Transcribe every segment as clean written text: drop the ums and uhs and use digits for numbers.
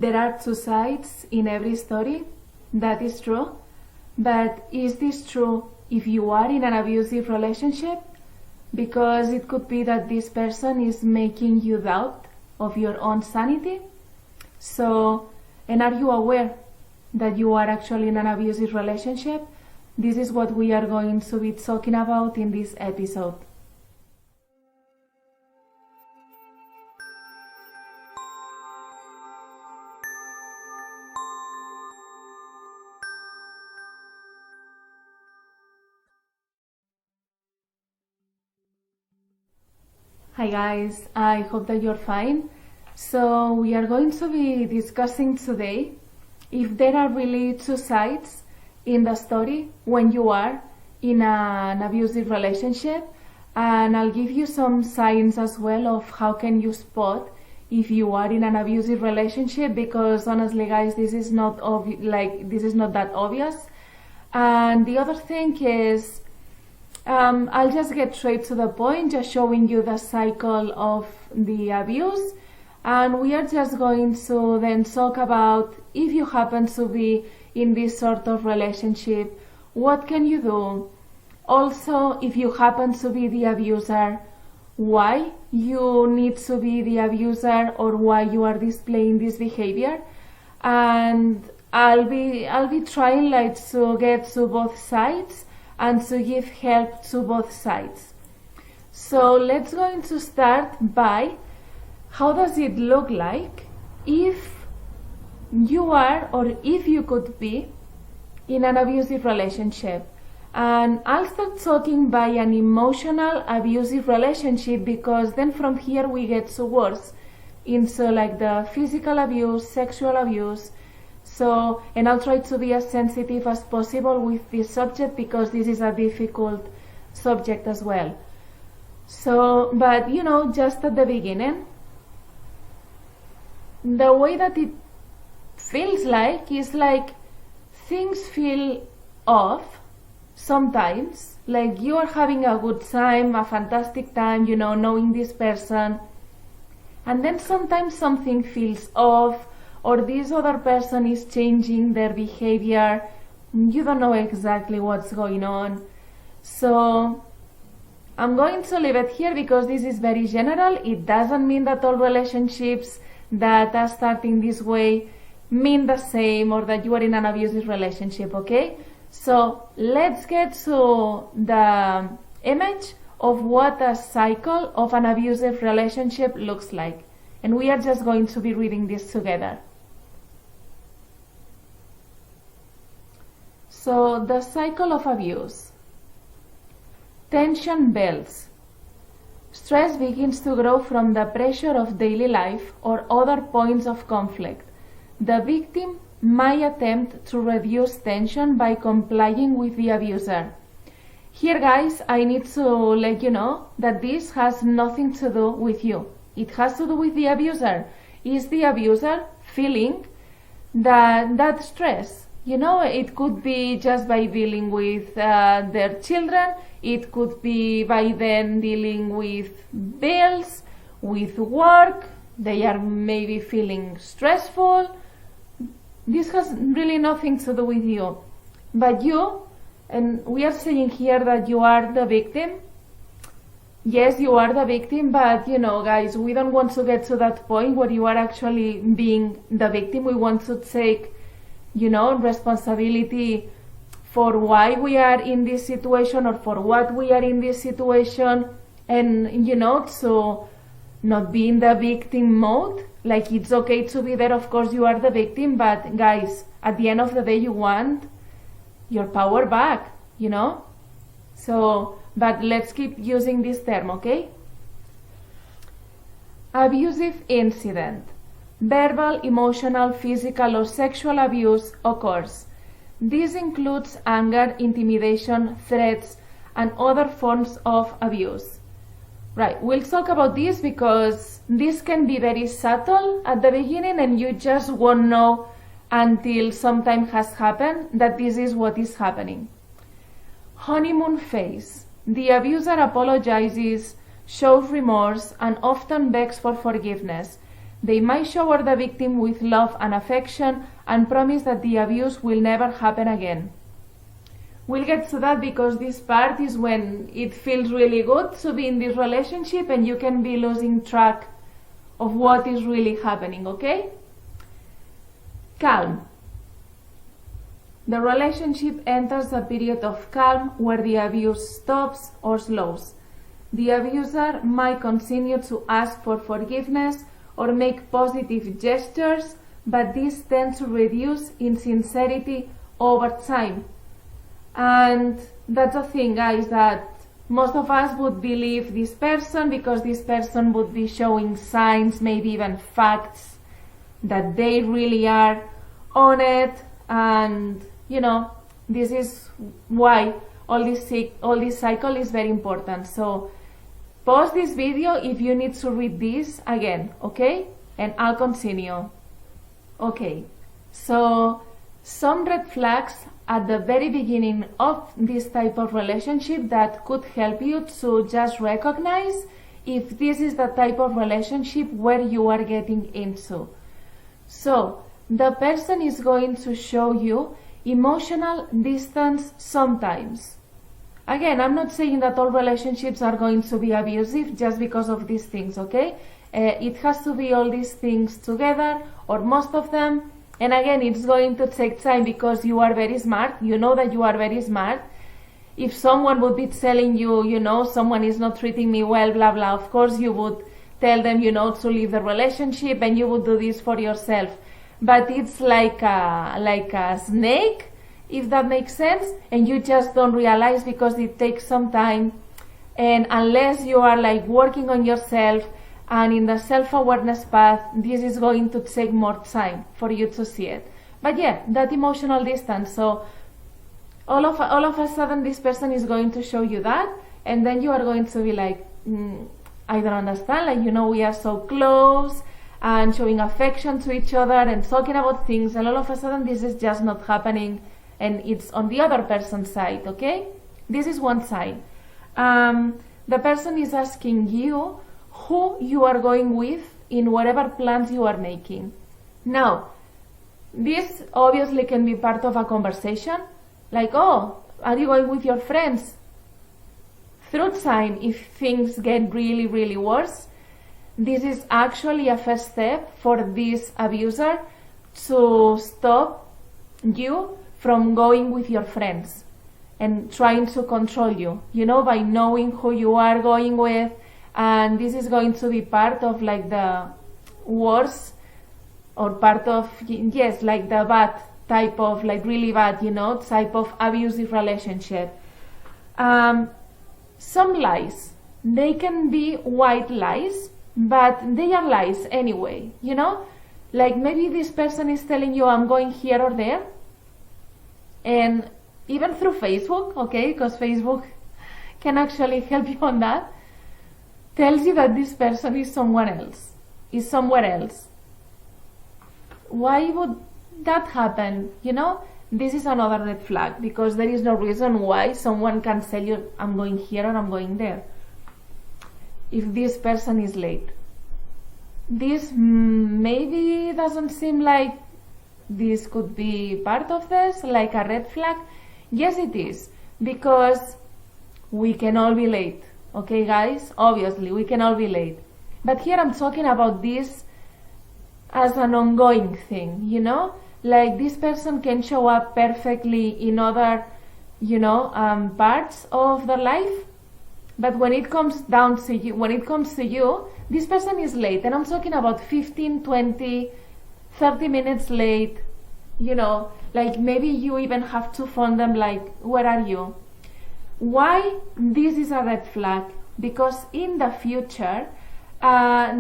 There are two sides in every story, that is true. But is this true if you are in an abusive relationship? Because it could be that this person is making you doubt of your own sanity. So, and are you aware that you are actually in an abusive relationship? This is what we are going to be talking about in this episode. Hi guys, I hope that you're fine. So we are going to be discussing today if there are really two sides in the story when you are in an abusive relationship, and I'll give you some signs as well of how can you spot if you are in an abusive relationship, because honestly guys, this is not that obvious. And the other thing is, I'll just get straight to the point, just showing you the cycle of the abuse, and we are just going to then talk about if you happen to be in this sort of relationship, what can you do? Also, if you happen to be the abuser, why you need to be the abuser or why you are displaying this behavior. And I'll be trying to get to both sides and to give help to both sides. So let's going to start by how does it look like if you are or if you could be in an abusive relationship. And I'll start talking by an emotional abusive relationship, because then from here we get to worse into like the physical abuse, sexual abuse. So, and I'll try to be as sensitive as possible with this subject because this is a difficult subject as well. So, but just at the beginning, the way that it feels like is like things feel off sometimes. Like you are having a good time, a fantastic time, knowing this person. And then sometimes something feels off, or this other person is changing their behavior. You don't know exactly what's going on. So I'm going to leave it here because this is very general. It doesn't mean that all relationships that are starting this way mean the same or that you are in an abusive relationship, okay? So let's get to the image of what a cycle of an abusive relationship looks like. And we are just going to be reading this together. So the cycle of abuse. Tension builds. Stress begins to grow from the pressure of daily life or other points of conflict. The victim might attempt to reduce tension by complying with the abuser. Here guys, I need to let you know that this has nothing to do with you. It has to do with the abuser. Is the abuser feeling that stress? It could be just by dealing with their children. It could be by them dealing with bills, with work. They are maybe feeling stressful. This has really nothing to do with you. But you, and we are saying here that you are the victim. Yes, you are the victim, but guys, we don't want to get to that point where you are actually being the victim. We want to take responsibility for why we are in this situation or for what we are in this situation, and to not be in the victim mode. Like, it's okay to be there, of course you are the victim, but guys, at the end of the day you want your power back, So, but let's keep using this term, okay? Abusive incident. Verbal, emotional, physical, or sexual abuse occurs. This includes anger, intimidation, threats, and other forms of abuse. Right, we'll talk about this because this can be very subtle at the beginning and you just won't know until some time has happened that this is what is happening. Honeymoon phase. The abuser apologizes, shows remorse, and often begs for forgiveness. They might shower the victim with love and affection and promise that the abuse will never happen again. We'll get to that because this part is when it feels really good to be in this relationship and you can be losing track of what is really happening, okay? Calm. The relationship enters a period of calm where the abuse stops or slows. The abuser might continue to ask for forgiveness or make positive gestures, but these tend to reduce in sincerity over time. And that's the thing, guys, that most of us would believe this person because this person would be showing signs, maybe even facts, that they really are on it. And you know, this is why all this cycle is very important. So pause this video if you need to read this again, okay? And I'll continue. Okay, so some red flags at the very beginning of this type of relationship that could help you to just recognize if this is the type of relationship where you are getting into. So the person is going to show you emotional distance sometimes. Again, I'm not saying that all relationships are going to be abusive just because of these things, okay? It has to be all these things together, or most of them. And again, it's going to take time because you are very smart. You know that you are very smart. If someone would be telling you, you know, someone is not treating me well, blah, blah, of course you would tell them, you know, to leave the relationship and you would do this for yourself. But it's like a snake, if that makes sense, and you just don't realize because it takes some time. And unless you are like working on yourself and in the self-awareness path, this is going to take more time for you to see it. But yeah, that emotional distance. So all of a sudden this person is going to show you that, and then you are going to be like, I don't understand, like, you know, we are so close and showing affection to each other and talking about things, and all of a sudden this is just not happening and it's on the other person's side, okay? This is one side. The person is asking you who you are going with in whatever plans you are making. Now, this obviously can be part of a conversation, like, oh, are you going with your friends? Through time, if things get really, really worse, this is actually a first step for this abuser to stop you from going with your friends and trying to control you, you know, by knowing who you are going with. And this is going to be part of like the worst, or part of, yes, like the bad type of, like really bad, you know, type of abusive relationship. Some lies, they can be white lies, but they are lies anyway, you know? Like maybe this person is telling you, I'm going here or there, and even through Facebook, okay, because Facebook can actually help you on that, tells you that this person is someone else, is somewhere else. Why would that happen? You know, this is another red flag, because there is no reason why someone can tell you, I'm going here or I'm going there, if this person is late. This maybe doesn't seem like this could be part of this, like a red flag. Yes, it is, because we can all be late. Okay, guys, obviously we can all be late. But here I'm talking about this as an ongoing thing, you know? Like this person can show up perfectly in other, you know, parts of their life. But when it comes down to you, when it comes to you, this person is late. And I'm talking about 15, 20, 30 minutes late, you know, like maybe you even have to phone them like, where are you? Why this is a red flag? Because in the future,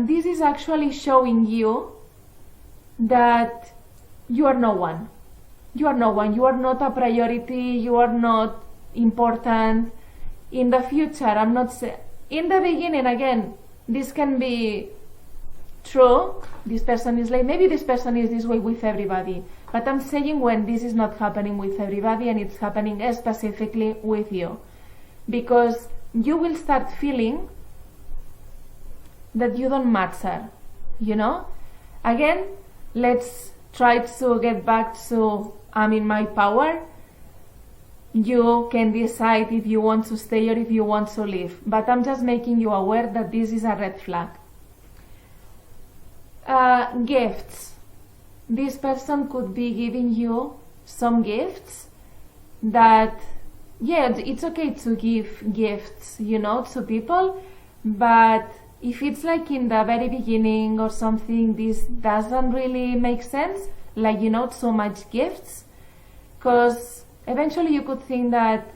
this is actually showing you that you are no one. You are no one. You are not a priority. You are not important. In the future, I'm not saying, in the beginning, again, this can be true. This person is like, maybe this person is this way with everybody. But I'm saying when this is not happening with everybody and it's happening specifically with you. Because you will start feeling that you don't matter, you know? Again, let's try to get back to I'm in my power. You can decide if you want to stay or if you want to leave. But I'm just making you aware that this is a red flag. Gifts. This person could be giving you some gifts that, yeah, it's okay to give gifts, to people, but if it's like in the very beginning or something, this doesn't really make sense, like, so much gifts, because eventually you could think that,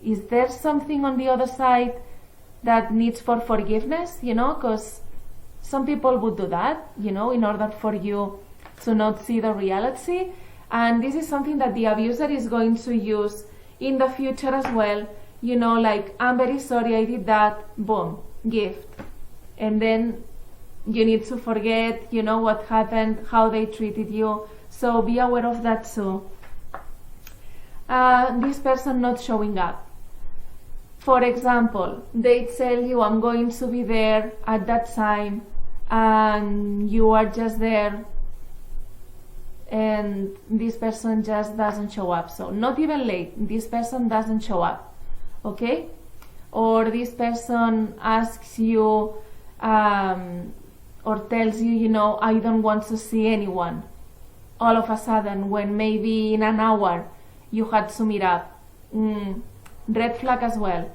is there something on the other side that needs for forgiveness, because some people would do that, in order for you to not see the reality. And this is something that the abuser is going to use in the future as well. Like, I'm very sorry I did that, boom, gift. And then you need to forget, what happened, how they treated you. So be aware of that too. This person not showing up. For example, they tell you, I'm going to be there at that time, and you are just there, and this person just doesn't show up. So not even late, this person doesn't show up, okay? Or this person asks you or tells you, I don't want to see anyone, all of a sudden, when maybe in an hour you had to meet up. Red flag as well.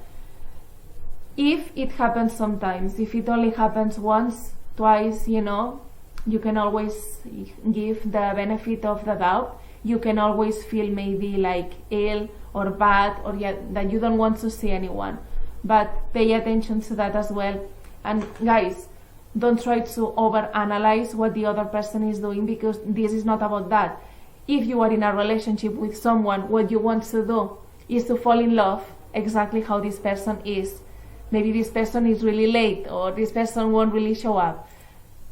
If it happens sometimes, if it only happens once, twice, you can always give the benefit of the doubt. You can always feel maybe like ill or bad, or that you don't want to see anyone. But pay attention to that as well. And guys, don't try to overanalyze what the other person is doing, because this is not about that. If you are in a relationship with someone, what you want to do is to fall in love exactly how this person is. Maybe this person is really late, or this person won't really show up.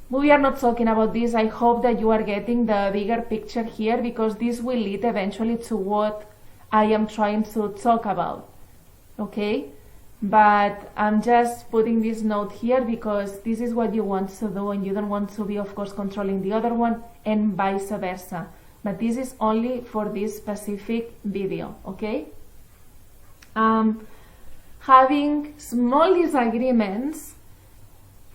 We are not talking about this. I hope that you are getting the bigger picture here, because this will lead eventually to what I am trying to talk about. Okay? But I'm just putting this note here because this is what you want to do, and you don't want to be, of course, controlling the other one, and vice versa. But this is only for this specific video, okay? Having small disagreements,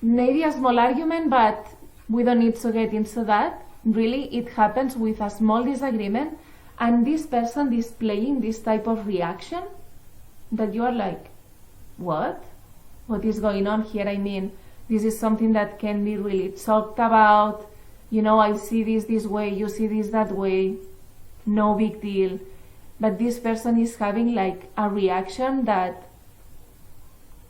maybe a small argument, but we don't need to get into that. Really, it happens with a small disagreement, and this person displaying this type of reaction that you are like, what is going on here? I mean, this is something that can be really talked about. I see this way, you see this that way, no big deal. But this person is having like a reaction that,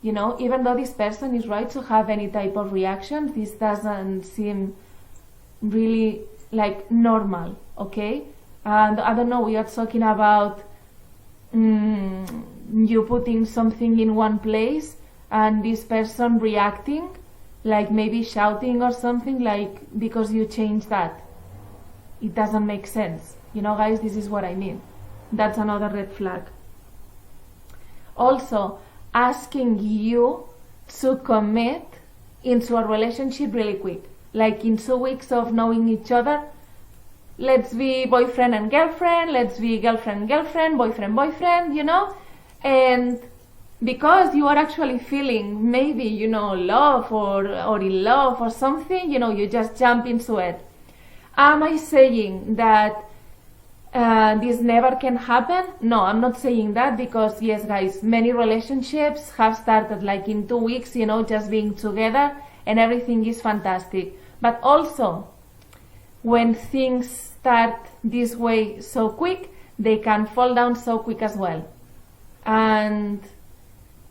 even though this person is right to have any type of reaction, this doesn't seem really like normal, okay? And I don't know, we are talking about you putting something in one place and this person reacting, like maybe shouting or something, like because you changed that. It doesn't make sense. Guys, this is what I mean. That's another red flag. Also, asking you to commit into a relationship really quick. Like in 2 weeks of knowing each other, let's be boyfriend and girlfriend, let's be girlfriend, boyfriend, and because you are actually feeling maybe, love or in love or something, you just jump into it. Am I saying that this never can happen? No, I'm not saying that, because yes, guys, many relationships have started like in 2 weeks, just being together, and everything is fantastic. But also, when things start this way so quick, they can fall down so quick as well. And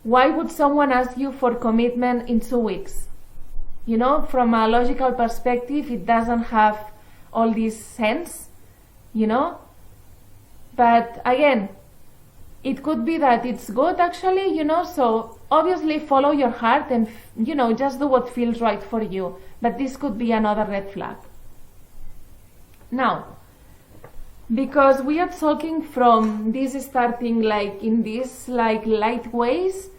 why would someone ask you for commitment in 2 weeks? From a logical perspective, it doesn't have all this sense, But again, it could be that it's good actually, so obviously follow your heart and, just do what feels right for you. But this could be another red flag. Now, because we are talking from this starting like in these like light ways,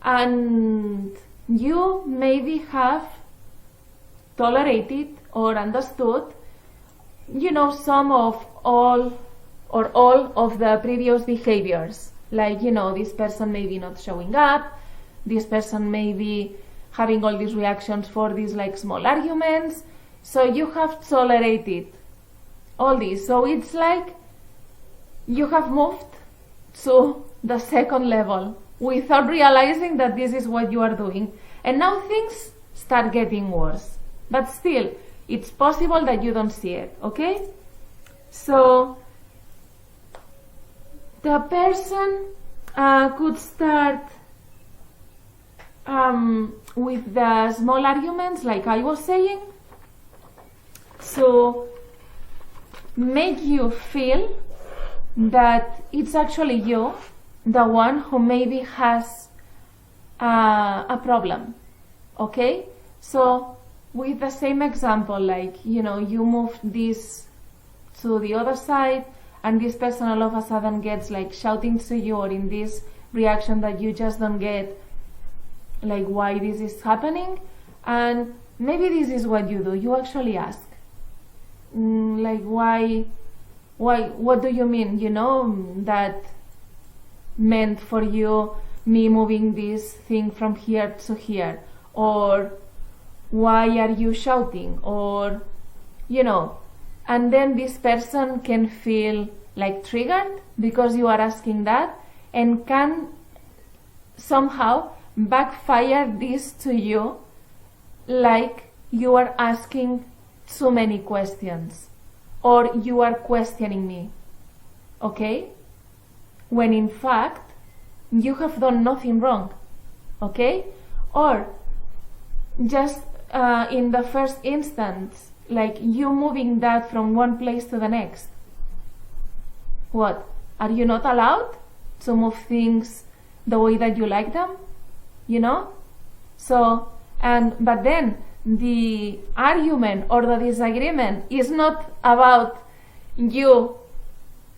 and you maybe have tolerated or understood, some of all of the previous behaviors. Like, this person may be not showing up, this person may be having all these reactions for these like small arguments. So you have tolerated all this. So it's like you have moved to the second level without realizing that this is what you are doing. And now things start getting worse. But still, it's possible that you don't see it, okay? So the person could start with the small arguments, like I was saying, to make you feel that it's actually you, the one who maybe has a problem, okay? So with the same example, like, you moved this to the other side, and this person all of a sudden gets like shouting to you, or in this reaction that you just don't get like why this is happening. And maybe this is what you do. You actually ask, like, why, what do you mean, that meant for you me moving this thing from here to here? Or why are you shouting? Or, and then this person can feel like triggered because you are asking that, and can somehow backfire this to you, like you are asking too many questions, or you are questioning me, okay? When in fact, you have done nothing wrong, okay? Or just in the first instance, like you moving that from one place to the next. What? Are you not allowed to move things the way that you like them? So, but then the argument or the disagreement is not about you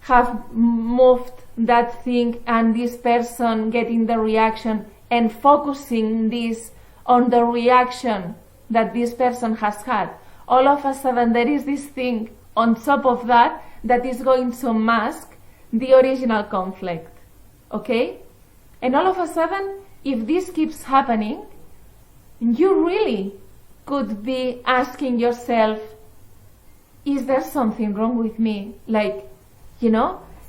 have moved that thing and this person getting the reaction and focusing this on the reaction that this person has had. All of a sudden there is this thing on top of that that is going to mask the original conflict, okay? And all of a sudden, if this keeps happening, you really could be asking yourself, is there something wrong with me? Like,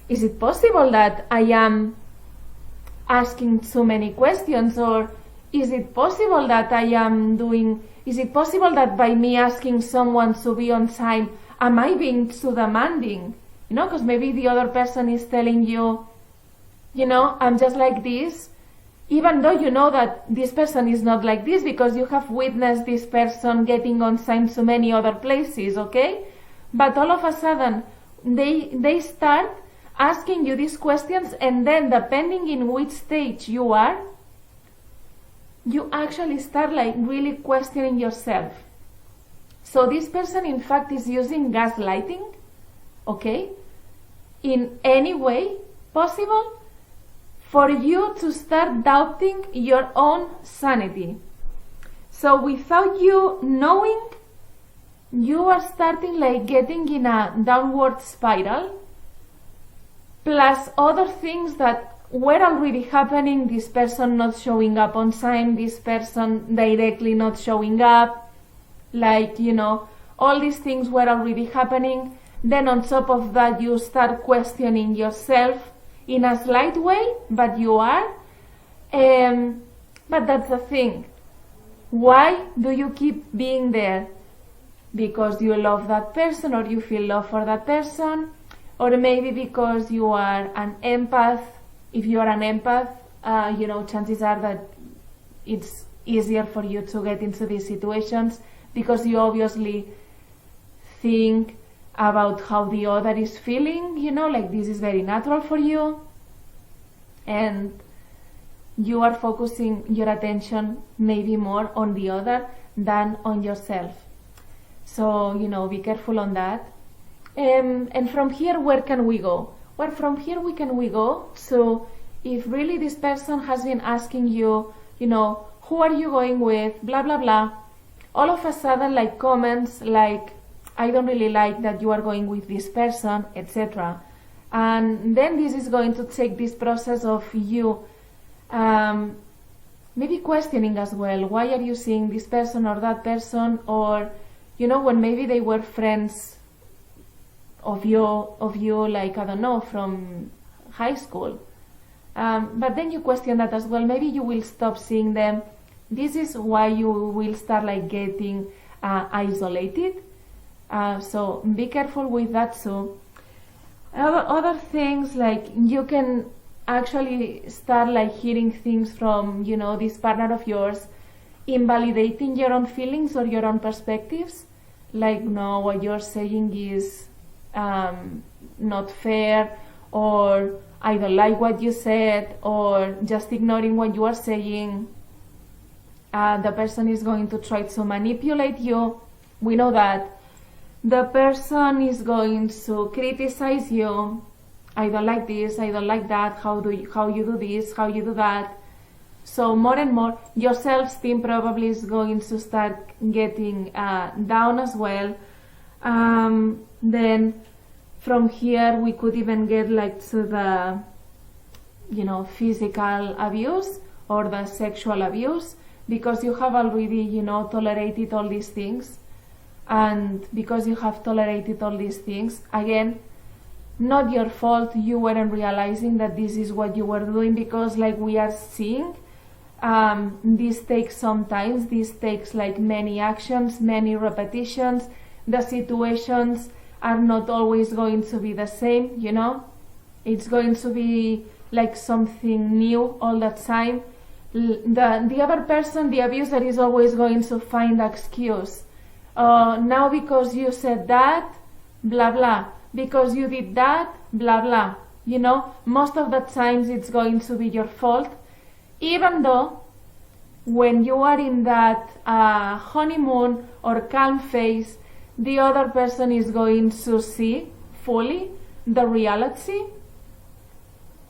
is it possible that I am asking so many questions? Or is it possible that is it possible that by me asking someone to be on time, am I being too demanding? Because maybe the other person is telling you, I'm just like this, even though you know that this person is not like this, because you have witnessed this person getting on time to many other places, okay? But all of a sudden, they start asking you these questions, and then depending in which stage you are, you actually start like really questioning yourself. So this person in fact is using gaslighting, okay, in any way possible for you to start doubting your own sanity. So without you knowing, you are starting like getting in a downward spiral, plus other things that were already happening, this person not showing up on time, this person directly not showing up, like, all these things were already happening. Then on top of that, you start questioning yourself in a slight way, but you are. But that's the thing. Why do you keep being there? Because you love that person, or you feel love for that person, or maybe because you are an empath. If you are an empath, chances are that it's easier for you to get into these situations, because you obviously think about how the other is feeling, like this is very natural for you, and you are focusing your attention maybe more on the other than on yourself. So, be careful on that. And from here, where can we go? Well, from here we go. So if really this person has been asking you, who are you going with, blah, blah, blah, all of a sudden, like comments like, I don't really like that you are going with this person, etc. And then this is going to take this process of you maybe questioning as well, why are you seeing this person or that person, or when maybe they were friends of you, like, I don't know, from high school. But then you question that as well. Maybe you will stop seeing them. This is why you will start like getting isolated. So be careful with that too. Other things, like you can actually start like hearing things from this partner of yours, invalidating your own feelings or your own perspectives, like, no, what you're saying is not fair, or I don't like what you said, or just ignoring what you are saying. The person is going to try to manipulate you. We know that. The person is going to criticize you. I don't like this, I don't like that, how you do this, how you do that. So more and more, your self-esteem probably is going to start getting down as well. Then from here, we could even get like to the, physical abuse or the sexual abuse, because you have already, tolerated all these things. And because you have tolerated all these things, again, not your fault, you weren't realizing that this is what you were doing, because like we are seeing, this takes some time, this takes like many actions, many repetitions. The situations are not always going to be the same, it's going to be like something new all the time. The other person, the abuser, is always going to find an excuse. Now because you said that, blah blah, because you did that, blah blah. Most of the times it's going to be your fault, even though when you are in that honeymoon or calm phase, the other person is going to see fully the reality.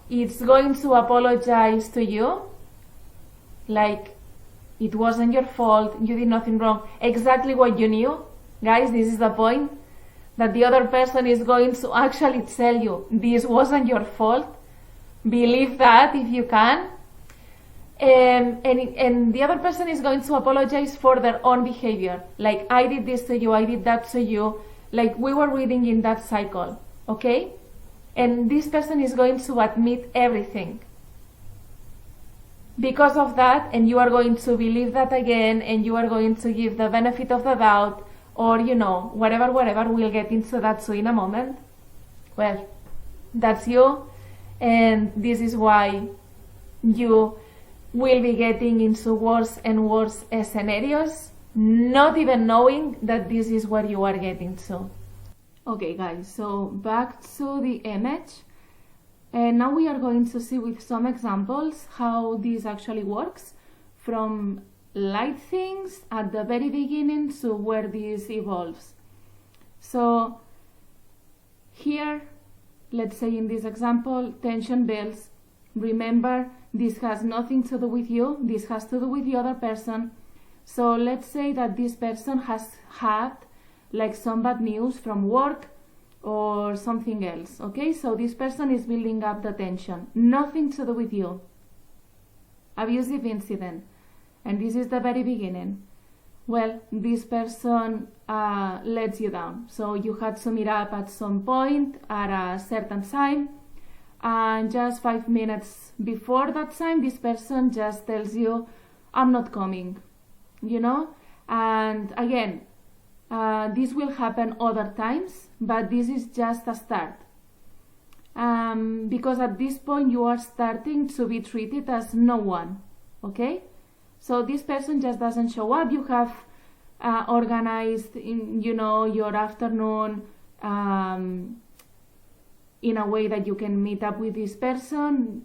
It's going to apologize to you, like, it wasn't your fault, you did nothing wrong, exactly what you knew. Guys, this is the point, that the other person is going to actually tell you this wasn't your fault. Believe that if you can. And the other person is going to apologize for their own behavior, like, I did this to you, I did that to you, like we were reading in that cycle, okay? And this person is going to admit everything because of that, and you are going to believe that again, and you are going to give the benefit of the doubt, or whatever, we'll get into that too in a moment. Well, that's you, and this is why you will be getting into worse and worse scenarios, not even knowing that this is where you are getting to. Okay guys, so back to the image, and now we are going to see with some examples how this actually works, from light things at the very beginning to where this evolves. So here, let's say in this example, tension builds. Remember, this has nothing to do with you, this has to do with the other person. So let's say that this person has had like some bad news from work or something else, okay? So this person is building up the tension, nothing to do with you. Abusive incident, and this is the very beginning. Well, this person lets you down, so you had to meet up at some point at a certain time, and just 5 minutes before that time, this person just tells you, I'm not coming, and again, this will happen other times, but this is just a start, because at this point you are starting to be treated as no one, okay? So this person just doesn't show up. You have organized your afternoon in a way that you can meet up with this person.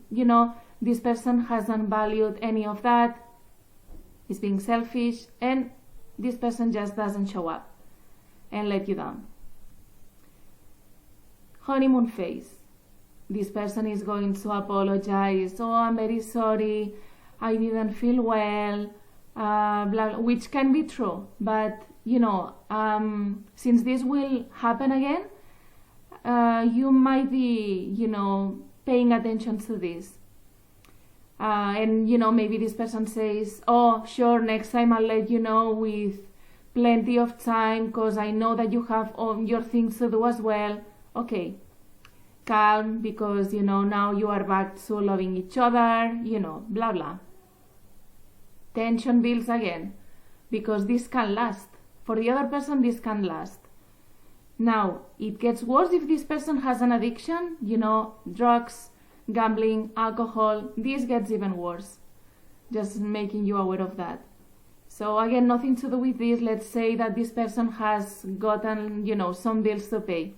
This person hasn't valued any of that, is being selfish, and this person just doesn't show up and let you down. Honeymoon phase. This person is going to apologize. Oh, I'm very sorry, I didn't feel well, blah, blah, which can be true, but since this will happen again, you might be, paying attention to this. And maybe this person says, oh sure, next time I'll let you know with plenty of time, because I know that you have all your things to do as well. Okay, calm, because now you are back to loving each other, blah blah. Tension builds again, because this can last. For the other person, this can last. Now, it gets worse if this person has an addiction, drugs, gambling, alcohol. This gets even worse. Just making you aware of that. So again, nothing to do with this. Let's say that this person has gotten, some bills to pay,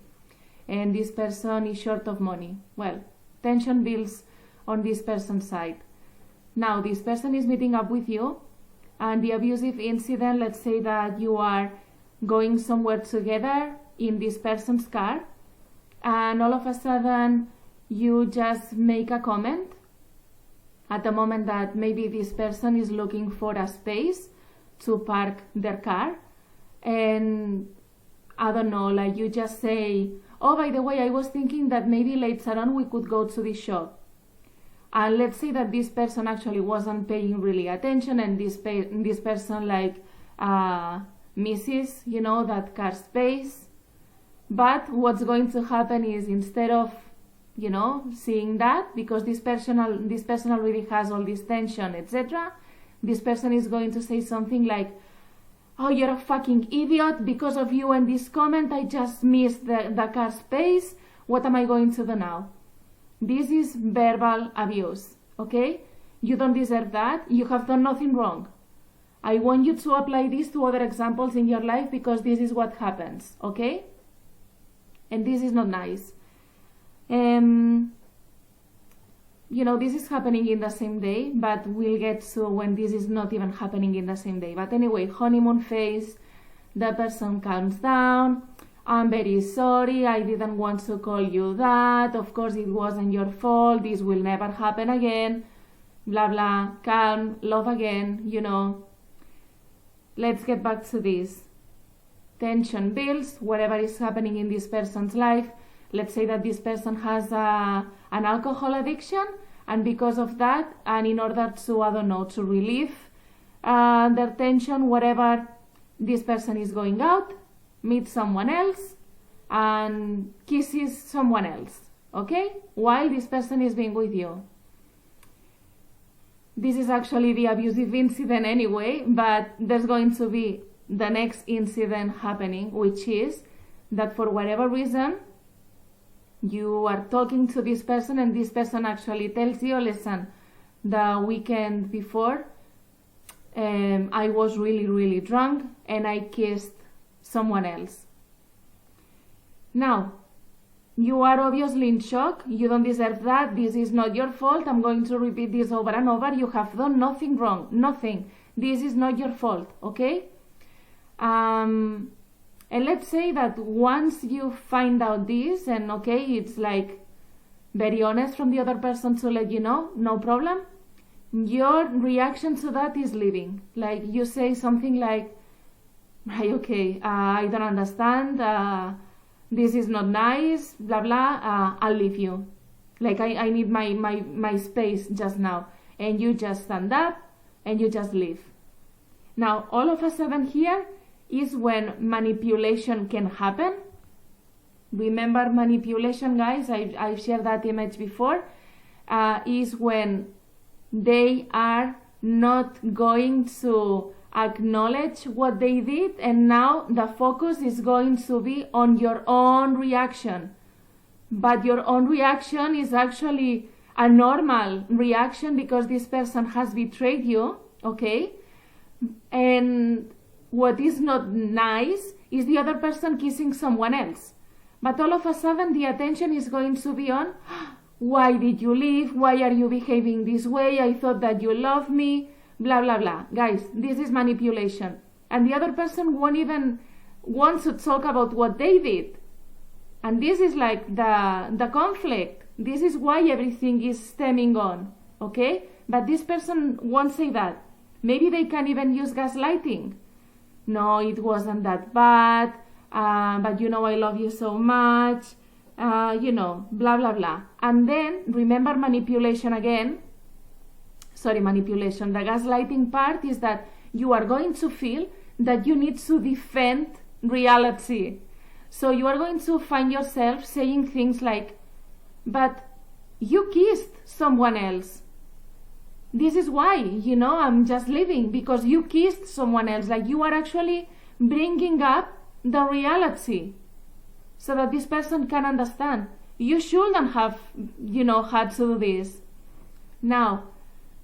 and this person is short of money. Well, tension builds on this person's side. Now, this person is meeting up with you, and the abusive incident, let's say that you are going somewhere together in this person's car, and all of a sudden you just make a comment at the moment that maybe this person is looking for a space to park their car, and I don't know, like you just say, oh, by the way, I was thinking that maybe later on we could go to this shop. And let's say that this person actually wasn't paying really attention, and this person misses, that car space. But what's going to happen is, instead of, seeing that, because this person already has all this tension, etc., this person is going to say something like, oh, you're a fucking idiot, because of you and this comment I just missed the car space. What am I going to do now? This is verbal abuse, okay? You don't deserve that. You have done nothing wrong. I want you to apply this to other examples in your life, because this is what happens, okay? And this is not nice. This is happening in the same day, but we'll get to when this is not even happening in the same day. But anyway, honeymoon phase, the person calms down. I'm very sorry, I didn't want to call you that. Of course, it wasn't your fault. This will never happen again. Blah, blah, calm, love again, Let's get back to this. Tension builds, whatever is happening in this person's life. Let's say that this person has an alcohol addiction, and because of that, and in order to, to relieve their tension, whatever, this person is going out, meets someone else, and kisses someone else, okay? While this person is being with you. This is actually the abusive incident anyway, but there's going to be the next incident happening, which is that for whatever reason, you are talking to this person, and this person actually tells you, listen, the weekend before, I was really, really drunk, and I kissed someone else. Now, you are obviously in shock. You don't deserve that. This is not your fault. I'm going to repeat this over and over. You have done nothing wrong. Nothing. This is not your fault, okay? And let's say that once you find out this, and okay, it's like very honest from the other person to let you know, no problem, your reaction to that is leaving. Like you say something like, right, okay, I don't understand, this is not nice, blah blah, I'll leave you. Like I need my space just now. And you just stand up and you just leave. Now all of a sudden here is when manipulation can happen. Remember manipulation, guys, I've shared that image before, is when they are not going to acknowledge what they did, and now the focus is going to be on your own reaction. But your own reaction is actually a normal reaction because this person has betrayed you, okay? And what is not nice is the other person kissing someone else. But all of a sudden the attention is going to be on, why did you leave? Why are you behaving this way? I thought that you loved me, blah, blah, blah. Guys, this is manipulation. And the other person won't even want to talk about what they did. And this is like the conflict. This is why everything is stemming on, okay? But this person won't say that. Maybe they can even use gaslighting. No, it wasn't that bad, but I love you so much, blah, blah, blah. And then, remember manipulation again. Sorry, manipulation. The gaslighting part is that you are going to feel that you need to defend reality. So you are going to find yourself saying things like, but you kissed someone else. This is why, I'm just leaving because you kissed someone else. Like you are actually bringing up the reality so that this person can understand. You shouldn't have, had to do this. Now,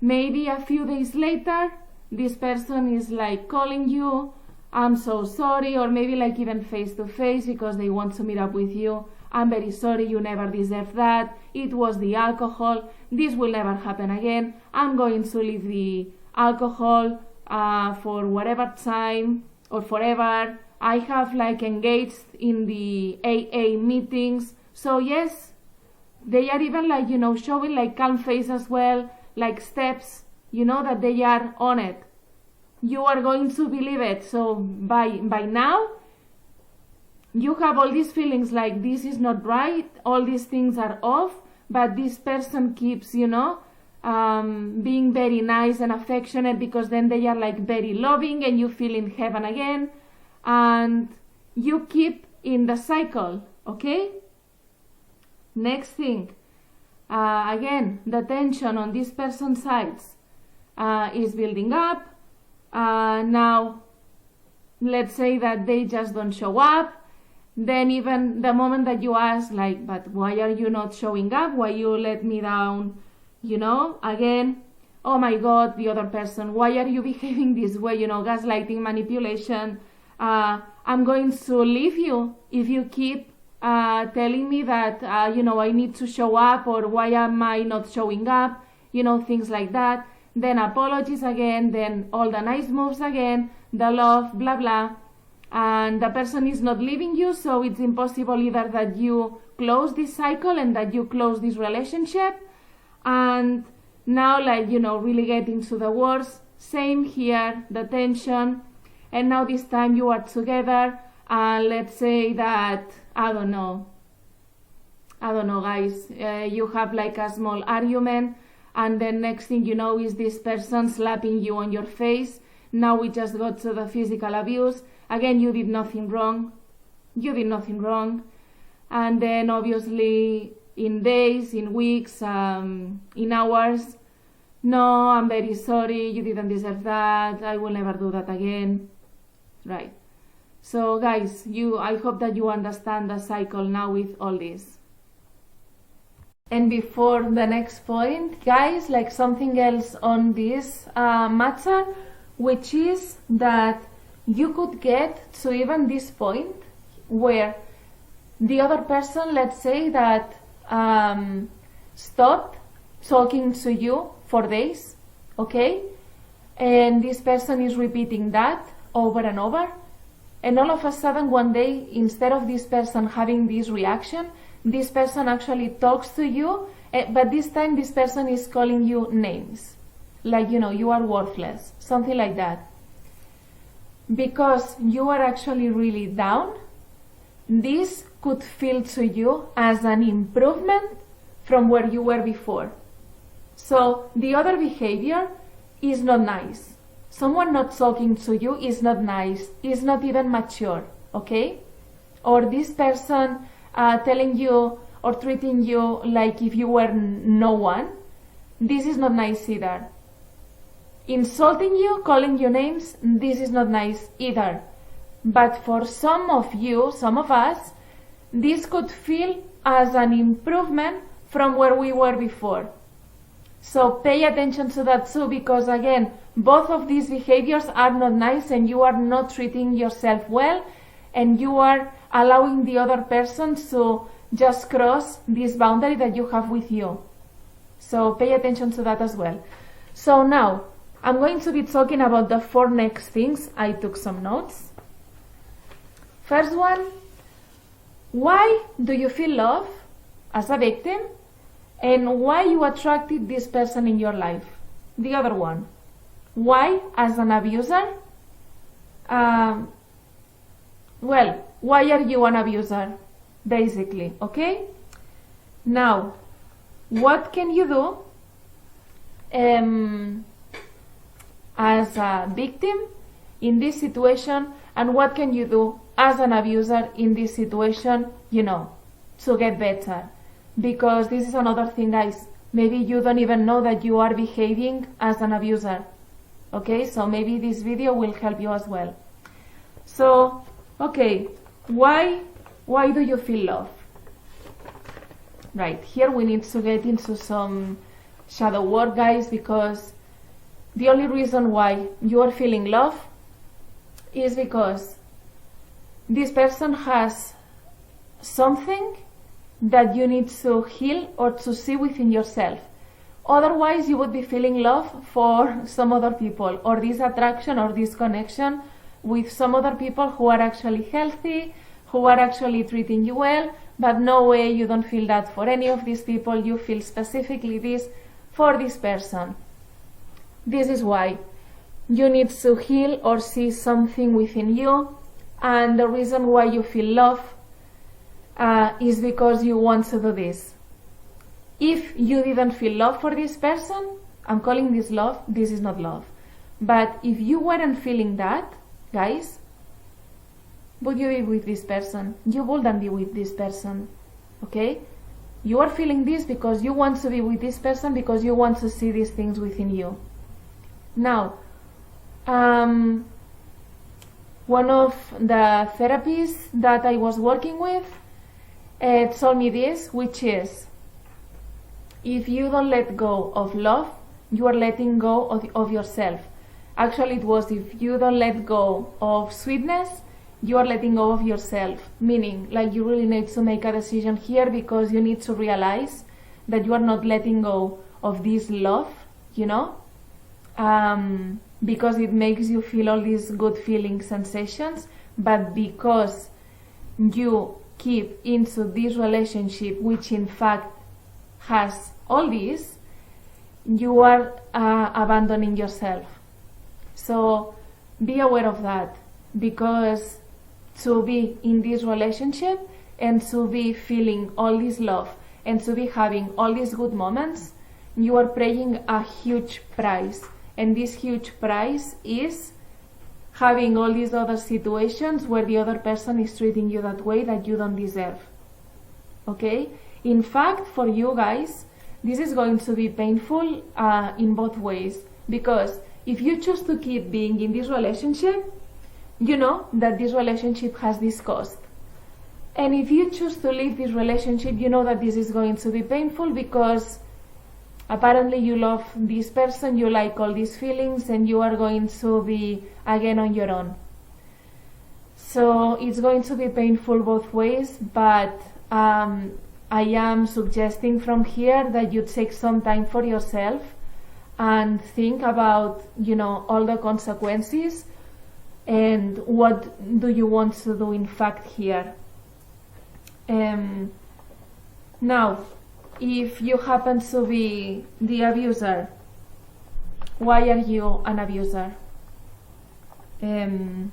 maybe a few days later, this person is like calling you, I'm so sorry, or maybe like even face to face because they want to meet up with you. I'm very sorry, you never deserved that. It was the alcohol. This will never happen again. I'm going to leave the alcohol for whatever time or forever. I have like engaged in the AA meetings. So yes, they are even like, showing like calm face as well, like steps, that they are on it. You are going to believe it. So by now, you have all these feelings like this is not right, all these things are off, but this person keeps, being very nice and affectionate because then they are like very loving and you feel in heaven again. And you keep in the cycle, okay? Next thing, again, the tension on this person's sides is building up. Now, let's say that they just don't show up. Then even the moment that you ask, like, but why are you not showing up? Why you let me down? Again, oh my God, the other person, why are you behaving this way? Gaslighting, manipulation. I'm going to leave you if you keep telling me that, I need to show up, or why am I not showing up? Things like that. Then apologies again, then all the nice moves again, the love, blah, blah. And the person is not leaving you, so it's impossible either that you close this cycle and that you close this relationship. And now, really getting to the worst. Same here, the tension. And now this time you are together, and let's say that, I don't know guys, you have like a small argument, and then next thing you know is this person slapping you on your face. Now we just got to the physical abuse. Again, you did nothing wrong. And then obviously in days, in weeks, in hours, no, I'm very sorry, you didn't deserve that, I will never do that again. Right. So guys, I hope that you understand the cycle now with all this. And before the next point, guys, like something else on this matter, which is that you could get to even this point where the other person, let's say that stopped talking to you for days, okay? And this person is repeating that over and over. And all of a sudden one day, instead of this person having this reaction, this person actually talks to you, but this time this person is calling you names. Like, you are worthless, something like that. Because you are actually really down, this could feel to you as an improvement from where you were before. So the other behavior is not nice. Someone not talking to you is not nice, is not even mature, okay? Or this person telling you or treating you like if you were no one, this is not nice either. Insulting you, calling you names, this is not nice either. But for some of you, some of us, this could feel as an improvement from where we were before. So pay attention to that too, because again, both of these behaviors are not nice and you are not treating yourself well, and you are allowing the other person to just cross this boundary that you have with you. So pay attention to that as well. So now, I'm going to be talking about the 4 next things. I took some notes. First one, why do you feel love as a victim, and why you attracted this person in your life? The other one. Why, as an abuser? Well, why are you an abuser, basically, okay? Now, what can you do as a victim in this situation, and what can you do as an abuser in this situation, to get better? Because this is another thing, guys. Maybe you don't even know that you are behaving as an abuser. Okay, so maybe this video will help you as well. So, okay, why do you feel love? Right, here we need to get into some shadow work, guys, because the only reason why you are feeling love is because this person has something that you need to heal or to see within yourself. Otherwise, you would be feeling love for some other people, or this attraction or this connection with some other people who are actually healthy, who are actually treating you well, but no way you don't feel that for any of these people. You feel specifically this for this person. This is why you need to heal or see something within you, and the reason why you feel love is because you want to do this. If you didn't feel love for this person, I'm calling this love, this is not love. But if you weren't feeling that, guys, would you be with this person? You wouldn't be with this person, okay? You are feeling this because you want to be with this person, because you want to see these things within you. Now, one of the therapists that I was working with told me this, which is, if you don't let go of love, you are letting go of yourself. Actually, it was, if you don't let go of sweetness, you are letting go of yourself. Meaning, like, you really need to make a decision here, because you need to realize that you are not letting go of this love, because it makes you feel all these good feeling sensations, but because you keep into this relationship, which in fact has all this, you are abandoning yourself. So be aware of that, because to be in this relationship and to be feeling all this love and to be having all these good moments, you are paying a huge price. And this huge price is having all these other situations where the other person is treating you that way that you don't deserve. Okay? In fact, for you guys, this is going to be painful in both ways, because if you choose to keep being in this relationship, you know that this relationship has this cost. And if you choose to leave this relationship, you know that this is going to be painful, because apparently you love this person, you like all these feelings, and you are going to be again on your own. So it's going to be painful both ways, but I am suggesting from here that you take some time for yourself and think about, all the consequences and what do you want to do in fact here. Now, if you happen to be the abuser, why are you an abuser? You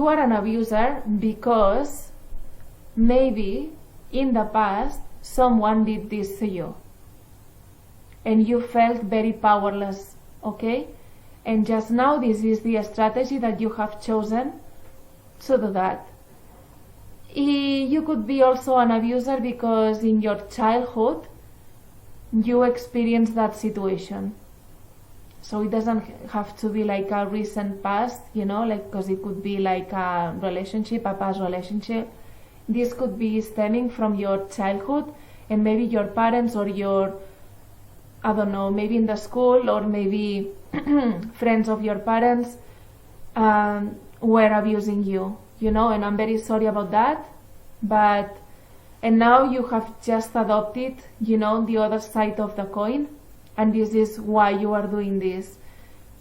are an abuser because maybe in the past someone did this to you and you felt very powerless, okay? And just now this is the strategy that you have chosen to do that. You could be also an abuser because in your childhood you experienced that situation. So it doesn't have to be like a recent past, because it could be like a relationship, a past relationship. This could be stemming from your childhood, and maybe your parents or your, maybe in the school, or maybe friends of your parents were abusing you, and I'm very sorry about that. And now you have just adopted, the other side of the coin, and this is why you are doing this,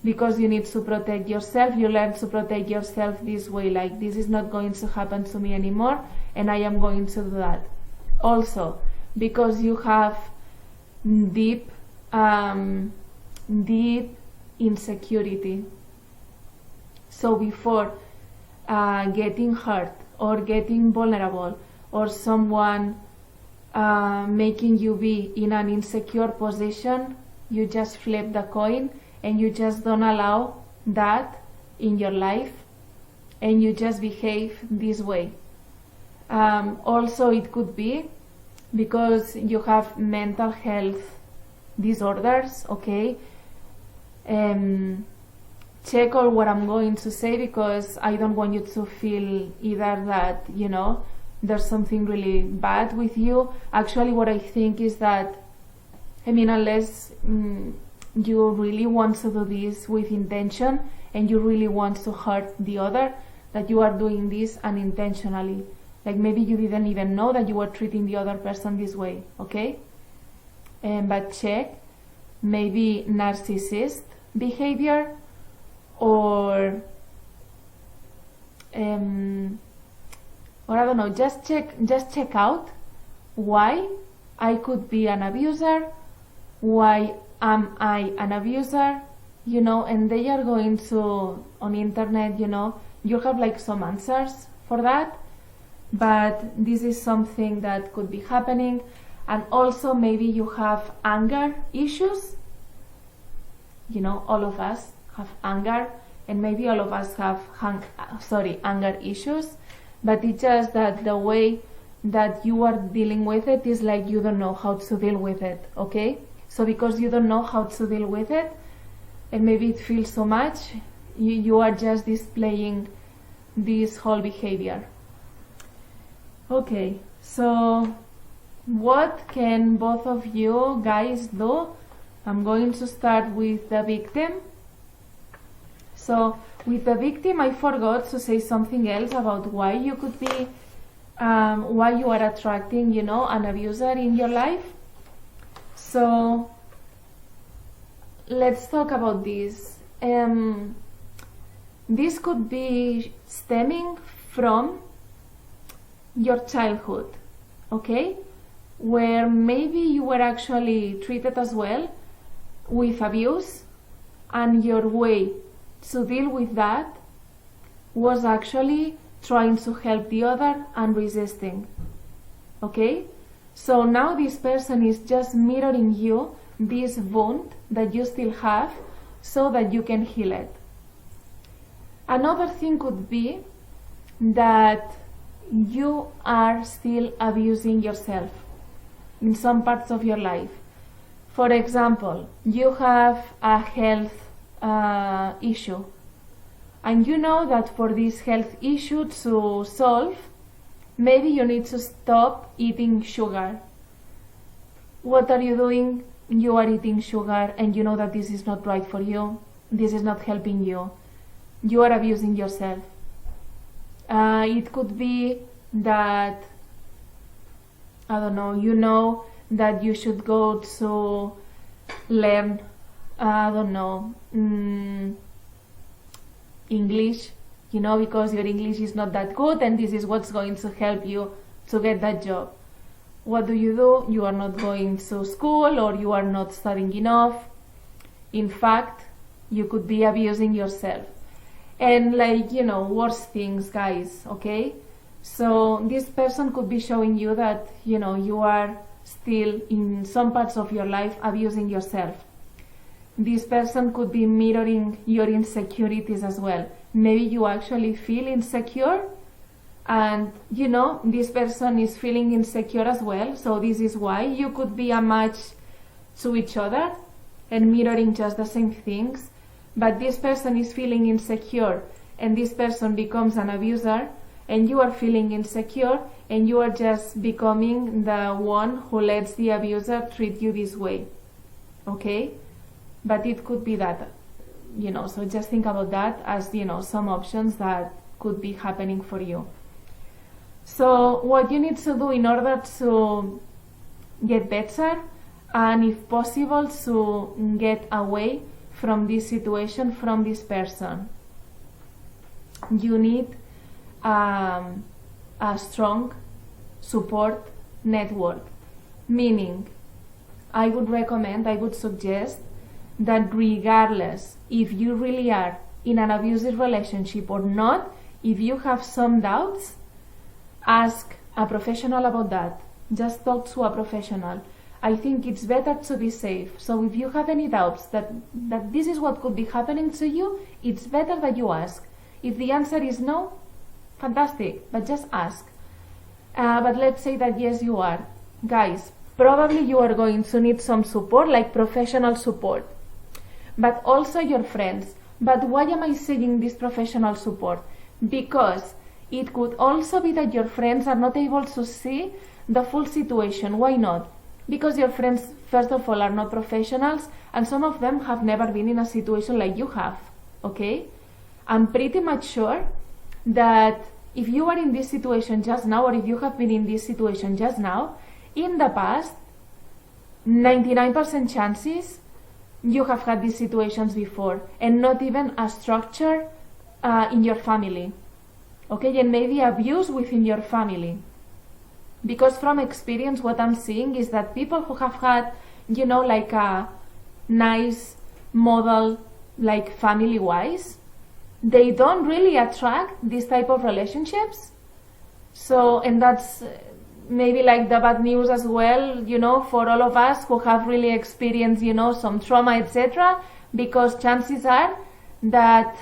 because you need to protect yourself. You learn to protect yourself this way, like, this is not going to happen to me anymore, and I am going to do that. Also, because you have deep insecurity. So before getting hurt or getting vulnerable, or someone making you be in an insecure position, you just flip the coin and you just don't allow that in your life, and you just behave this way. Also, it could be because you have mental health disorders, okay? Check all what I'm going to say, because I don't want you to feel either that, there's something really bad with you. Actually, what I think is that, unless you really want to do this with intention and you really want to hurt the other, that you are doing this unintentionally. Like maybe you didn't even know that you were treating the other person this way, okay? But check, maybe narcissist behavior, or I don't know, just check out why I could be an abuser, why am I an abuser, and they are going to, on internet, you have like some answers for that, but this is something that could be happening. And also maybe you have anger issues. All of us have anger, and maybe all of us have anger issues, but it's just that the way that you are dealing with it is like you don't know how to deal with it, okay? So because you don't know how to deal with it, and maybe it feels so much, you are just displaying this whole behavior. Okay, so what can both of you guys do? I'm going to start with the victim. So with the victim, I forgot to say something else about why you could be, why you are attracting, an abuser in your life. So let's talk about this. This could be stemming from your childhood, okay? Where maybe you were actually treated as well with abuse, and your way to deal with that was actually trying to help the other and resisting, okay? So now this person is just mirroring you this wound that you still have so that you can heal it. Another thing could be that you are still abusing yourself in some parts of your life. For example, you have a health issue, and you know that for this health issue to solve, maybe you need to stop eating sugar. What are you doing? You are eating sugar, and you know that this is not right for you. This is not helping you. You are abusing yourself. It could be that, I don't know, you know that you should go to learn, I don't know, English, because your English is not that good, and this is what's going to help you to get that job. What do? You are not going to school, or you are not studying enough. In fact, you could be abusing yourself. And worse things, guys, okay? So this person could be showing you that, you are still in some parts of your life abusing yourself. This person could be mirroring your insecurities as well. Maybe you actually feel insecure, and this person is feeling insecure as well. So this is why you could be a match to each other and mirroring just the same things. But this person is feeling insecure, and this person becomes an abuser, and you are feeling insecure, and you are just becoming the one who lets the abuser treat you this way, okay? But it could be that, so just think about that as, some options that could be happening for you. So what you need to do in order to get better, and if possible to get away from this situation, from this person, you need a strong support network. Meaning, I would suggest that regardless if you really are in an abusive relationship or not, if you have some doubts, ask a professional about that. Just talk to a professional. I think it's better to be safe. So if you have any doubts that this is what could be happening to you, it's better that you ask. If the answer is no, fantastic, but just ask. But let's say that yes, you are. Guys, probably you are going to need some support, like professional support, but also your friends. But why am I saying this professional support? Because it could also be that your friends are not able to see the full situation. Why not? Because your friends, first of all, are not professionals, and some of them have never been in a situation like you have, okay? I'm pretty much sure that if you are in this situation just now, or if you have been in this situation just now, in the past, 99% chances you have had these situations before, and not even a structure in your family, okay? And maybe abuse within your family. Because from experience, what I'm seeing is that people who have had, you know, like a nice model, like family-wise, they don't really attract this type of relationships. So, and that's maybe like the bad news as well, you know, for all of us who have really experienced, you know, some trauma, etc. Because chances are that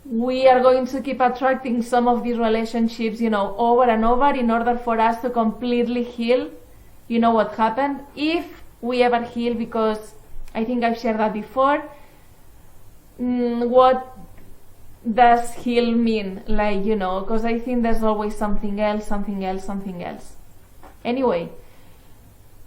we are going to keep attracting some of these relationships, you know, over and over in order for us to completely heal, you know, what happened. If we ever heal, because I think I've shared that before. What does heal mean? Like, you know, because I think there's always something else. Anyway,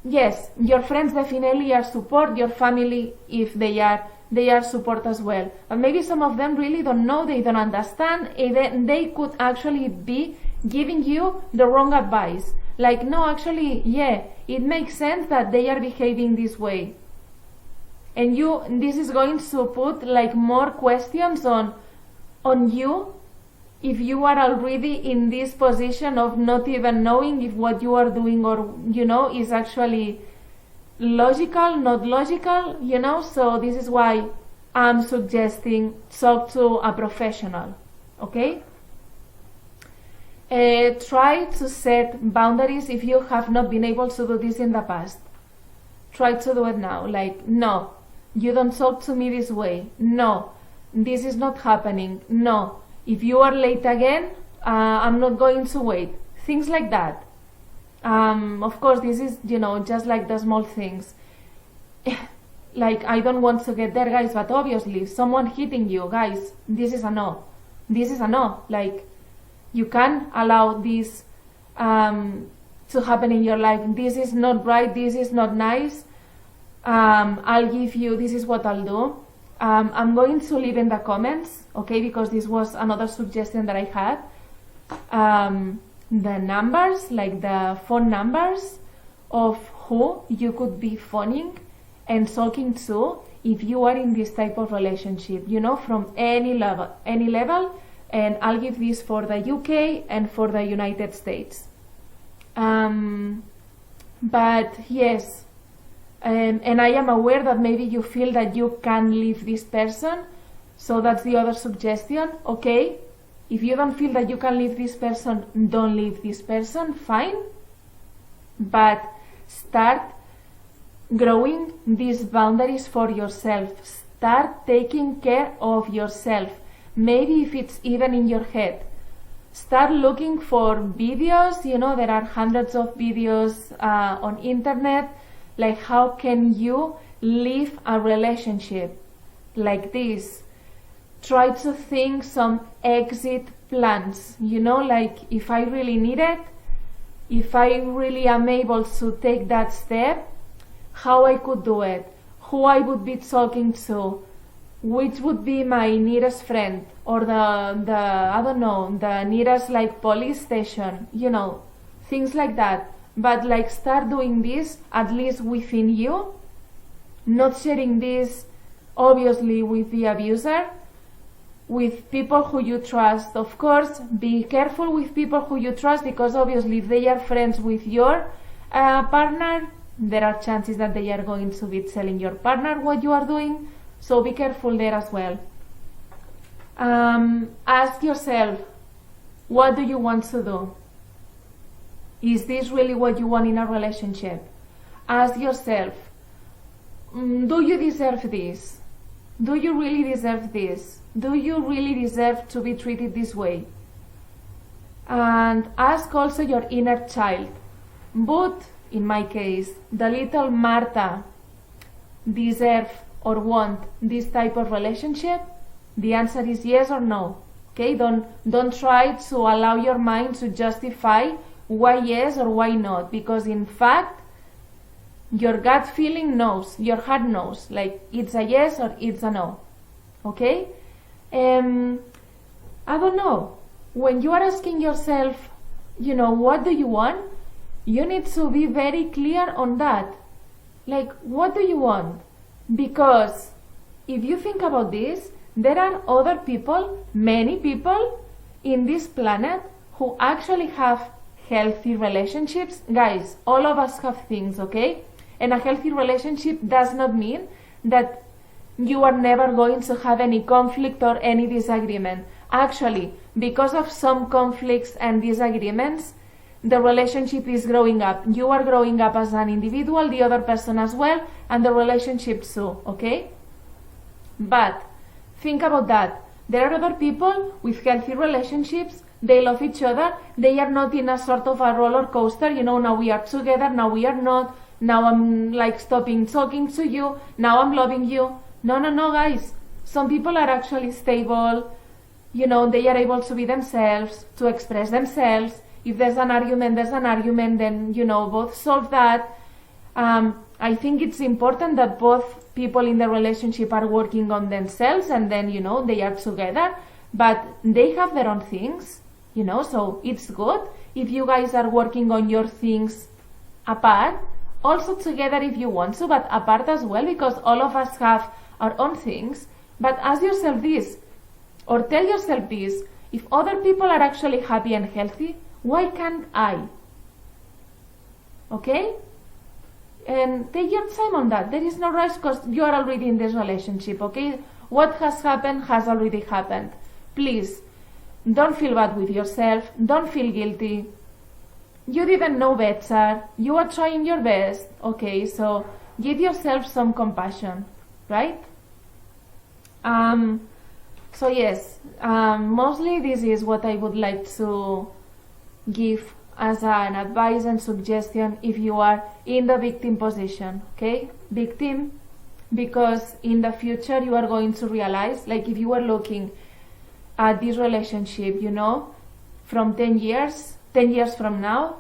yes, your friends definitely are support, your family, if they are support as well. But maybe some of them really don't know, they don't understand, even they could actually be giving you the wrong advice. Like, no, actually, yeah, it makes sense that they are behaving this way. And this is going to put like more questions on you, if you are already in this position of not even knowing if what you are doing, or, you know, is actually logical, not logical, you know. So this is why I'm suggesting talk to a professional, okay? Try to set boundaries if you have not been able to do this in the past. Try to do it now. Like, no, you don't talk to me this way. No, this is not happening. No, if you are late again, I'm not going to wait. Things like that. Of course, this is, you know, just like the small things. Like, I don't want to get there, guys, but obviously, if someone hitting you, guys, this is a no. This is a no. Like, you can't allow this to happen in your life. This is not right. This is not nice. I'll give you, this is what I'll do. I'm going to leave in the comments, okay, because this was another suggestion that I had. The numbers, like the phone numbers of who you could be phoning and talking to if you are in this type of relationship, you know, from any level. And I'll give this for the UK and for the United States. But yes, and I am aware that maybe you feel that you can leave this person. So that's the other suggestion, okay? If you don't feel that you can leave this person, don't leave this person, fine. But start growing these boundaries for yourself. Start taking care of yourself. Maybe if it's even in your head. Start looking for videos, you know, there are hundreds of videos on internet, like how can you leave a relationship like this. Try to think some exit plans, you know, like if I really need it, if I really am able to take that step, how I could do it, who I would be talking to, which would be my nearest friend, or the I don't know, the nearest like police station, you know, things like that. But like start doing this at least within you, not sharing this obviously with the abuser, with people who you trust. Of course, be careful with people who you trust, because obviously if they are friends with your partner, there are chances that they are going to be telling your partner what you are doing, so be careful there as well. Ask yourself, what do you want to do? Is this really what you want in a relationship? Ask yourself, do you deserve this? Do you really deserve this? Do you really deserve to be treated this way? And ask also your inner child, would, in my case, the little Marta deserve or want this type of relationship? The answer is yes or no. Okay, don't try to allow your mind to justify why yes or why not, because in fact your gut feeling knows, your heart knows, like it's a yes or it's a no. Okay? I don't know. When you are asking yourself, what do you want? You need to be very clear on that. Like, what do you want? Because if you think about this, there are other people, many people in this planet who actually have healthy relationships. Guys, all of us have things, okay? And a healthy relationship does not mean that you are never going to have any conflict or any disagreement. Actually, because of some conflicts and disagreements, the relationship is growing up. You are growing up as an individual, the other person as well, and the relationship too, okay? But think about that. There are other people with healthy relationships. They love each other. They are not in a sort of a roller coaster. Now we are together, now we are not. Now I'm like stopping talking to you. Now I'm loving you. No, guys. Some people are actually stable. They are able to be themselves, to express themselves. If there's an argument, then, both solve that. I think it's important that both people in the relationship are working on themselves and then, they are together. But they have their own things, so it's good if you guys are working on your things apart. Also together if you want to, but apart as well, because all of us have our own things. But ask yourself this, or tell yourself this, if other people are actually happy and healthy, why can't I? Okay? And take your time on that. There is no rush because you are already in this relationship, okay? What has happened has already happened. Please, don't feel bad with yourself. Don't feel guilty. You didn't know better. You are trying your best, okay? So give yourself some compassion, right? So yes, mostly this is what I would like to give as an advice and suggestion if you are in the victim position, okay? Victim, because in the future you are going to realize, like if you are looking at this relationship, from 10 years from now,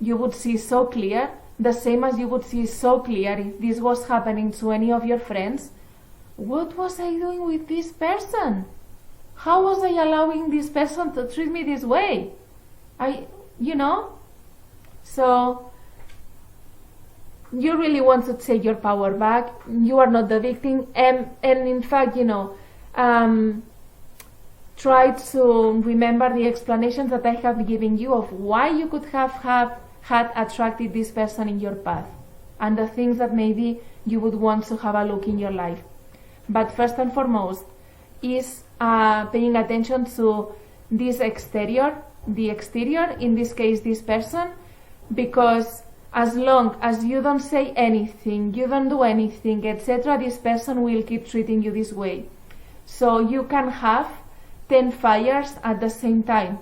you would see so clear, the same as you would see so clear if this was happening to any of your friends. What was I doing with this person? How was I allowing this person to treat me this way? So you really want to take your power back. You are not the victim, and in fact, try to remember the explanations that I have given you of why you could have had attracted this person in your path, and the things that maybe you would want to have a look in your life. But first and foremost is paying attention to this exterior, the exterior, in this case this person, because as long as you don't say anything, you don't do anything, etc., this person will keep treating you this way. So you can have 10 fires at the same time,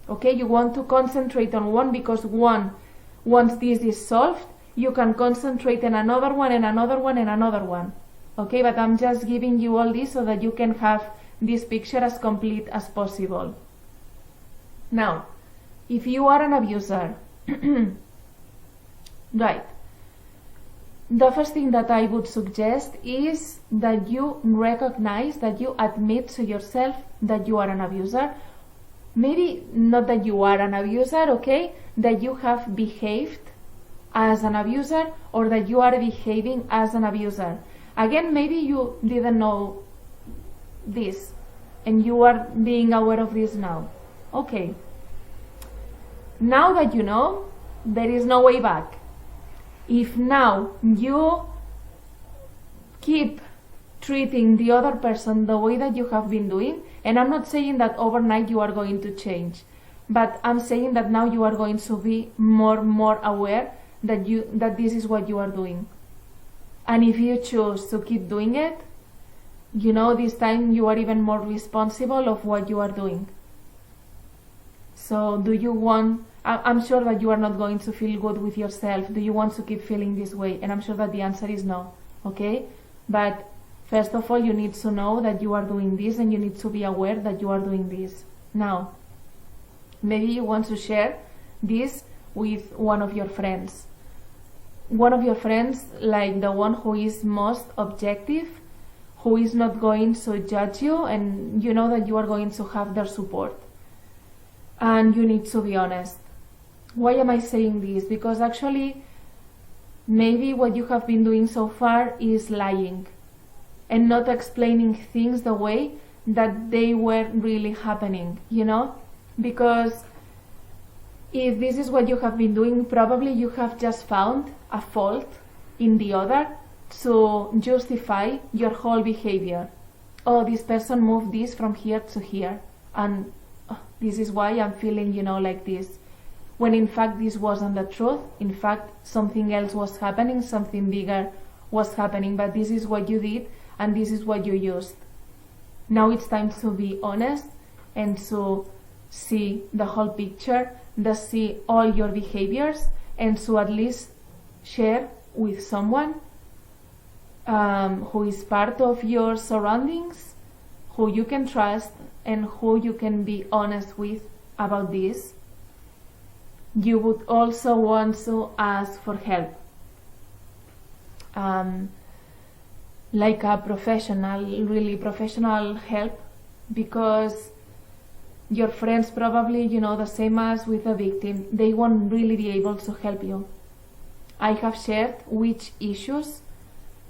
okay? You want to concentrate on one, because one, once this is solved, you can concentrate on another one and another one and another one, okay? But I'm just giving you all this so that you can have this picture as complete as possible. Now, if you are an abuser, right, the first thing that I would suggest is that you recognize, that you admit to yourself that you are an abuser. Maybe not that you are an abuser, okay? That you have behaved as an abuser, or that you are behaving as an abuser. Again, maybe you didn't know this and you are being aware of this now. Okay. Now that you know, there is no way back. If now you keep treating the other person the way that you have been doing, and I'm not saying that overnight you are going to change, but I'm saying that now you are going to be more aware that this is what you are doing. And if you choose to keep doing it, this time you are even more responsible of what you are doing. So do you want, I'm sure that you are not going to feel good with yourself. Do you want to keep feeling this way? And I'm sure that the answer is no, okay? But first of all, you need to know that you are doing this, and you need to be aware that you are doing this. Now, maybe you want to share this with one of your friends. One of your friends, like the one who is most objective, who is not going to judge you, and you know that you are going to have their support. And you need to be honest. Why am I saying this? Because actually, maybe what you have been doing so far is lying and not explaining things the way that they were really happening, Because if this is what you have been doing, probably you have just found a fault in the other to justify your whole behavior. Oh, this person moved this from here to here, and this is why I'm feeling, like this. When in fact this wasn't the truth. In fact, something else was happening, something bigger was happening, but this is what you did, and this is what you used. Now it's time to be honest and to see the whole picture, to see all your behaviors, and to at least share with someone who is part of your surroundings, who you can trust, and who you can be honest with about this. You would also want to ask for help, like a professional, really professional help, because your friends probably, the same as with the victim, they won't really be able to help you. I have shared which issues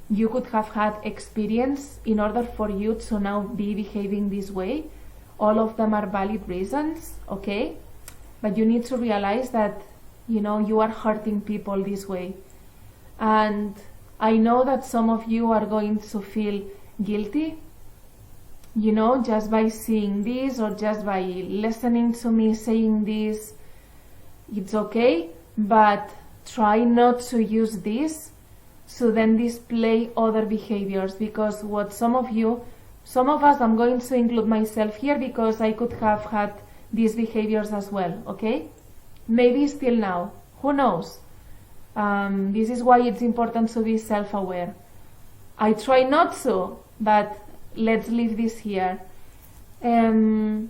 you could have had experience in order for you to now be behaving this way. All of them are valid reasons, okay? But you need to realize that, you are hurting people this way. And I know that some of you are going to feel guilty, just by seeing this or just by listening to me saying this. It's okay, but try not to use this to then display other behaviors, because what some of us, I'm going to include myself here because I could have had these behaviors as well, okay? Maybe still now, who knows? This is why it's important to be self-aware. I try not to, but let's leave this here. You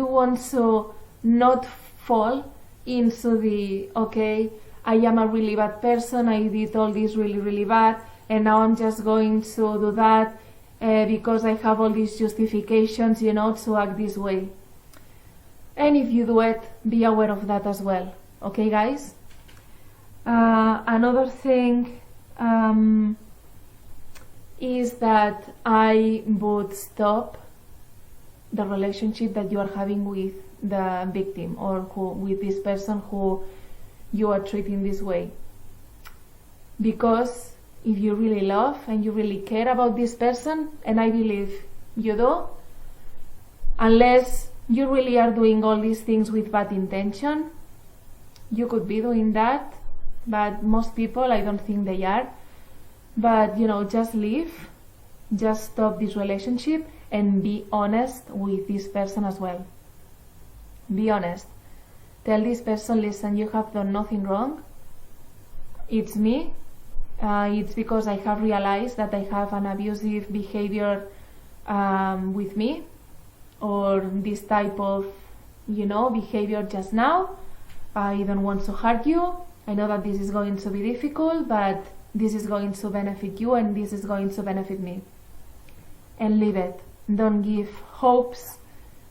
want to not fall into the, okay, I am a really bad person, I did all this really, really bad, and now I'm just going to do that because I have all these justifications, to act this way. And if you do it, be aware of that as well. Okay, guys? Another thing is that I would stop the relationship that you are having with the victim, or with this person who you are treating this way. Because if you really love and you really care about this person, and I believe you do, unless you really are doing all these things with bad intention, you could be doing that, but most people, I don't think they are. But just leave, just stop this relationship, and be honest with this person as well. Be honest. Tell this person, listen, you have done nothing wrong. It's me. It's because I have realized that I have an abusive behavior with me, or this type of, behavior just now. I don't want to hurt you. I know that this is going to be difficult, but this is going to benefit you, and this is going to benefit me. And leave it. Don't give hopes.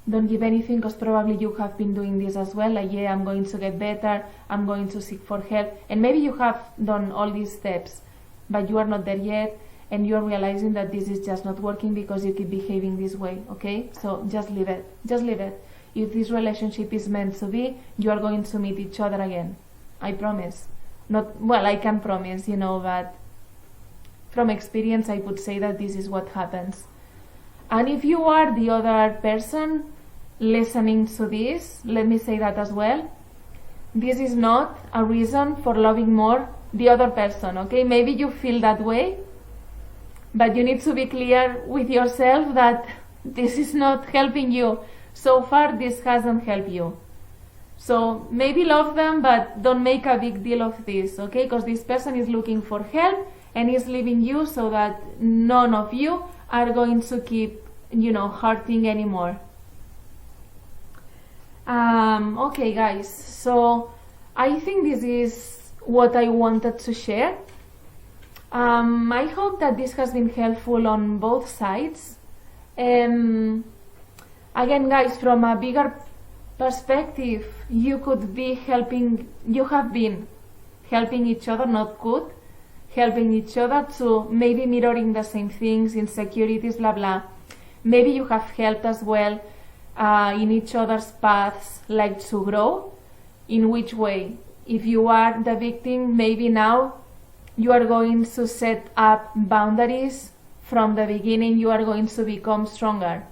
Don't give anything, because probably you have been doing this as well. Like, I'm going to get better. I'm going to seek for help. And maybe you have done all these steps, but you are not there yet, and you're realizing that this is just not working because you keep behaving this way, okay? So just leave it. Just leave it. if this relationship is meant to be, you are going to meet each other again. I promise. Not, well, I can promise, but from experience I would say that this is what happens. And if you are the other person listening to this, let me say that as well. This is not a reason for loving more the other person, okay? Maybe you feel that way, but you need to be clear with yourself that this is not helping you. So far, this hasn't helped you. So maybe love them, but don't make a big deal of this, okay? Because this person is looking for help and is leaving you so that none of you are going to keep, hurting anymore. Okay, guys, so I think this is what I wanted to share. I hope that this has been helpful on both sides. Again, guys, from a bigger perspective, you have been helping each other, not good, helping each other to maybe mirroring the same things, insecurities, blah, blah. Maybe you have helped as well in each other's paths, like to grow. In which way? If you are the victim, maybe now you are going to set up boundaries from the beginning. You are going to become stronger.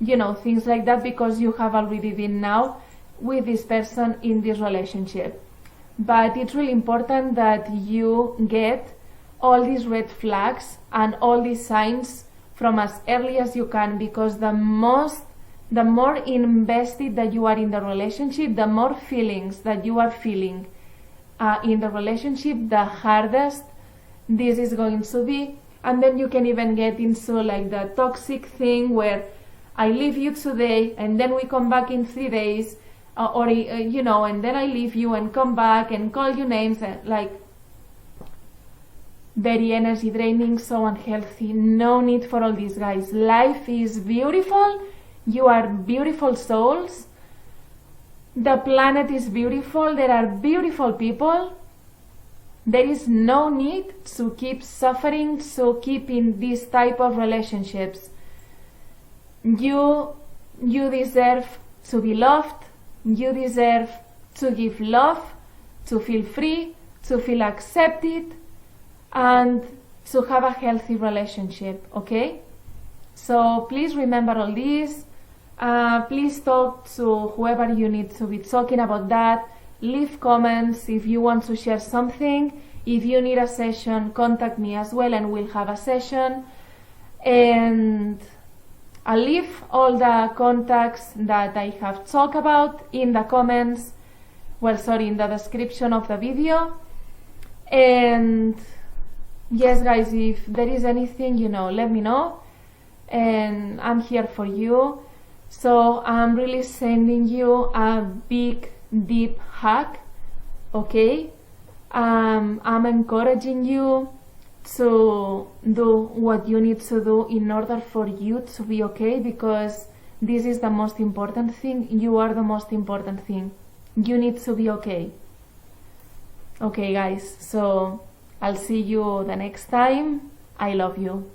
Things like that, because you have already been now with this person in this relationship. But it's really important that you get all these red flags and all these signs from as early as you can, because the more invested that you are in the relationship, the more feelings that you are feeling in the relationship, the hardest this is going to be. And then you can even get into like the toxic thing where I leave you today and then we come back in 3 days, and then I leave you and come back and call you names, like very energy draining, so unhealthy. No need for all these, guys. Life is beautiful. You are beautiful souls. The planet is beautiful. There are beautiful people. There is no need to keep suffering, to keep in this type of relationships. You deserve to be loved. You deserve to give love, to feel free, to feel accepted, and to have a healthy relationship, okay? So please remember all this. Please talk to whoever you need to be talking about that. Leave comments if you want to share something. If you need a session, contact me as well and we'll have a session. And I'll leave all the contacts that I have talked about in the comments, in the description of the video. And yes, guys, if there is anything, let me know. And I'm here for you. So I'm really sending you a big, deep hug, okay? I'm encouraging you to do what you need to do in order for you to be okay, because this is the most important thing. You are the most important thing. You need to be okay. Okay, guys, so I'll see you the next time. I love you.